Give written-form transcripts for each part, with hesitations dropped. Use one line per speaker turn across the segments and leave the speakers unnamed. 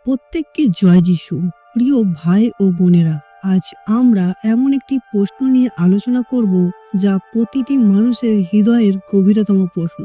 প্রত্যেককে জয় যিশু। প্রিয় ভাই ও বোনেরা, আজ আমরা এমন একটি প্রশ্ন নিয়ে আলোচনা করব যা প্রতিটি মানুষের হৃদয়ের গভীরতম প্রশ্ন।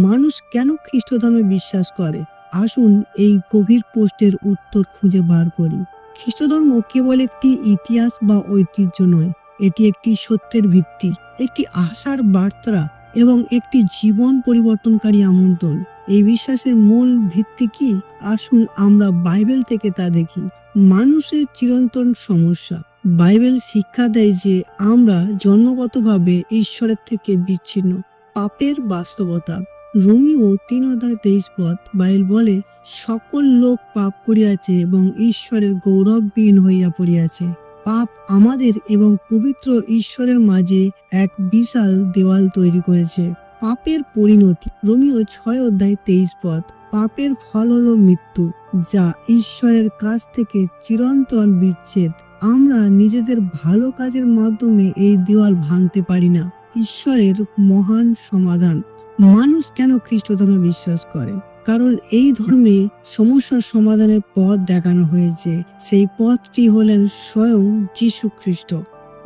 মানুষ কেন খ্রিস্ট ধর্মে বিশ্বাস করে? আসুন এই গভীর প্রশ্নের উত্তর খুঁজে বার করি। খ্রিস্ট ধর্ম কেবল একটি ইতিহাস বা ঐতিহ্য নয়, এটি একটি সত্যের ভিত্তি, একটি আশার বার্তা এবং একটি জীবন পরিবর্তনকারী আমন্ত্রণ। এই বিশ্বাসের মূল ভিত্তি কি? আসুন আমরা বাইবেল থেকে তা দেখি। মানুষের চিরন্তন সমস্যা। বাইবেল শিক্ষা দেয় যে আমরা জন্মগতভাবে ঈশ্বরের থেকে বিচ্ছিন্ন। পাপের বাস্তবতা। রোমীয় 3:23 বাইবেল বলে, সকল লোক পাপ করিয়াছে এবং ঈশ্বরের গৌরবহীন হইয়া পড়িয়াছে। পাপ আমাদের এবং পবিত্র ঈশ্বরের মাঝে এক বিশাল দেওয়াল তৈরি করেছে। পাপের পরিণতি। রোমীয় 6:23 পাপের ফল হলো মৃত্যু, যা ঈশ্বরের কাছ থেকে চিরন্তন বিচ্ছেদ। আমরা নিজেদের ভালো কাজের মাধ্যমে এই দেওয়াল ভাঙতে পারি না। ঈশ্বরের মহান সমাধান। মানুষ কেন খ্রিস্ট ধর্মে বিশ্বাস করে? কারণ এই ধর্মে সমস্যার সমাধানের পথ দেখানো হয়েছে। সেই পথটি হলেন স্বয়ং যীশু খ্রিস্ট।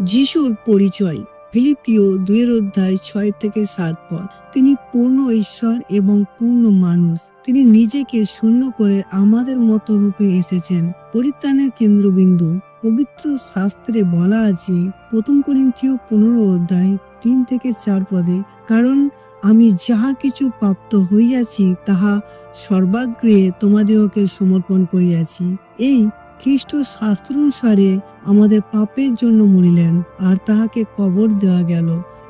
যিশুর পরিচয়। ফিলিপিও 2:6-7 তিনি পূর্ণ ঈশ্বর এবং পূর্ণ মানুষ। তিনি নিজেকে শূন্য করে আমাদের মতো রূপে এসেছেন। পরিত্রাণের কেন্দ্রবিন্দু। পবিত্র শাস্ত্রে বলা আছে 1 করিন্থীয় 15:3-4 কারণ আমি যাহা কিছু প্রাপ্ত হইয়াছি তাহা সর্বাগ্রে তোমাদিগকে সমর্পণ করিয়াছি। এই খ্রিস্ট শাস্ত্রানুসারে আমাদের পাপের জন্য মরিলেন, আর তাহাকে কবর দেওয়া গেল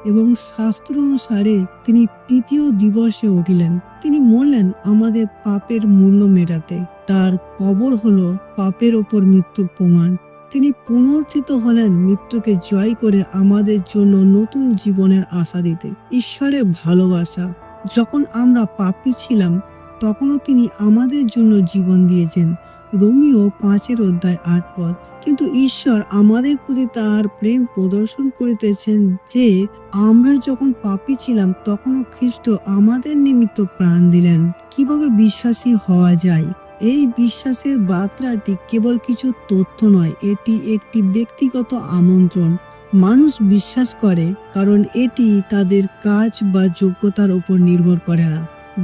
এবং শাস্ত্র অনুসারে তিনি তৃতীয় দিবসে উঠিলেন। তিনি মরলেন আমাদের পাপের মূল্য মেটাতে। তার কবর হলো পাপের ওপর মৃত্যুর প্রমাণ। তিনি পুনরুত্থিত হলেন মৃত্যুকে জয় করে আমাদের জন্য নতুন জীবনের আশা দিতে। ঈশ্বরের ভালোবাসা। যখন আমরা পাপী ছিলাম তখনও তিনি আমাদের জন্য জীবন দিয়েছেন। রোমীয় 5:8 কিন্তু ঈশ্বর আমাদের প্রতি তার প্রেম প্রদর্শন করিতেছেন যে আমরা যখন পাপী ছিলাম তখনও খ্রিস্ট আমাদের নিমিত্ত প্রাণ দিলেন। কিভাবে বিশ্বাসী হওয়া যায়? এই বিশ্বাসের বার্তাটি কেবল কিছু তথ্য নয়, এটি একটি ব্যক্তিগত আমন্ত্রণ। মানুষ বিশ্বাস করে কারণ এটি তাদের কাজ বা যোগ্যতার উপর নির্ভর করে না।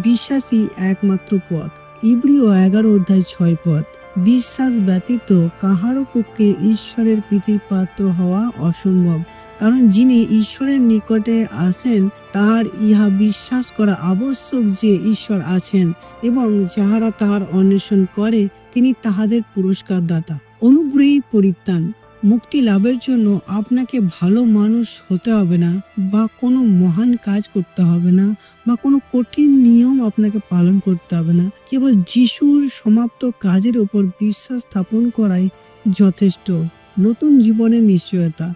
বিশ্বাসী একমাত্র পথ। ইব্রিয় 11:6 বিশ্বাস ব্যতীত কাহারও পক্ষে ঈশ্বরের প্রীতির পাত্র হওয়া অসম্ভব, কারণ যিনি ঈশ্বরের নিকটে আসেন তাহার ইহা বিশ্বাস করা আবশ্যক যে ঈশ্বর আছেন এবং যাহারা তাহার অন্বেষণ করে তিনি তাহাদের পুরস্কার দাতা। অনুগ্রহী পরিত্রাণ। মুক্তি লাভের জন্য আপনাকে ভালো মানুষ হতে হবে না, বা কোনো মহান কাজ করতে হবে না, বা কোনো কঠিন নিয়ম আপনাকে পালন করতে হবে না। কেবল যিশুর সমাপ্ত কাজের উপর বিশ্বাস স্থাপন করাই যথেষ্ট। নতুন জীবনের নিশ্চয়তা।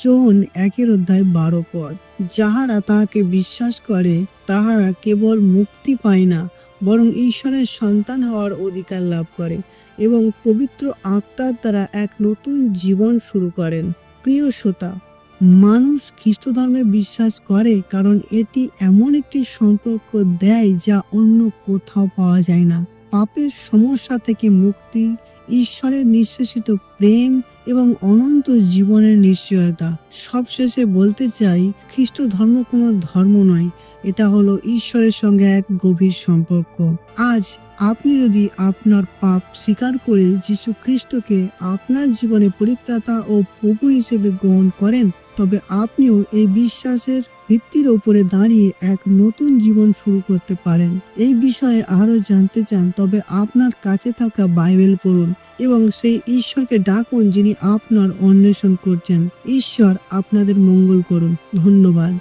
জন 1:12 যাহারা তাহাকে বিশ্বাস করে তাহারা কেবল মুক্তি পায় না, বরং ঈশ্বরের সন্তান হওয়ার অধিকার লাভ করে এবং পবিত্র আত্মার দ্বারা এক নতুন জীবন শুরু করেন। প্রিয় শ্রোতা, মানুষ খ্রিস্ট ধর্মে বিশ্বাস করে কারণ এটি এমন একটি সম্পর্ক দেয় যা অন্য কোথাও পাওয়া যায় না। পাপের সমস্যা থেকে মুক্তি, ঈশ্বরের নিঃশেষিত প্রেম এবং অনন্ত জীবনের নিশ্চয়তা। সবশেষে বলতে চাই, খ্রিস্ট ধর্ম কোনো ধর্ম নয়, এটা হলো ঈশ্বরের সঙ্গে এক গভীর সম্পর্ক। আজ আপনি যদি আপনার পাপ স্বীকার করে যীশু খ্রিস্টকে আপনার জীবনে পরিত্রাতা ও প্রভু হিসেবে গ্রহণ করেন, তবে আপনিও এই বিশ্বাসের ভিত্তির উপরে দাঁড়িয়ে এক নতুন জীবন শুরু করতে পারেন। এই বিষয়ে আরো জানতে চান তবে আপনার কাছে থাকা বাইবেল পড়ুন এবং সেই ঈশ্বরকে ডাকুন যিনি আপনার অন্বেষণ করছেন। ঈশ্বর আপনাদের মঙ্গল করুন। ধন্যবাদ।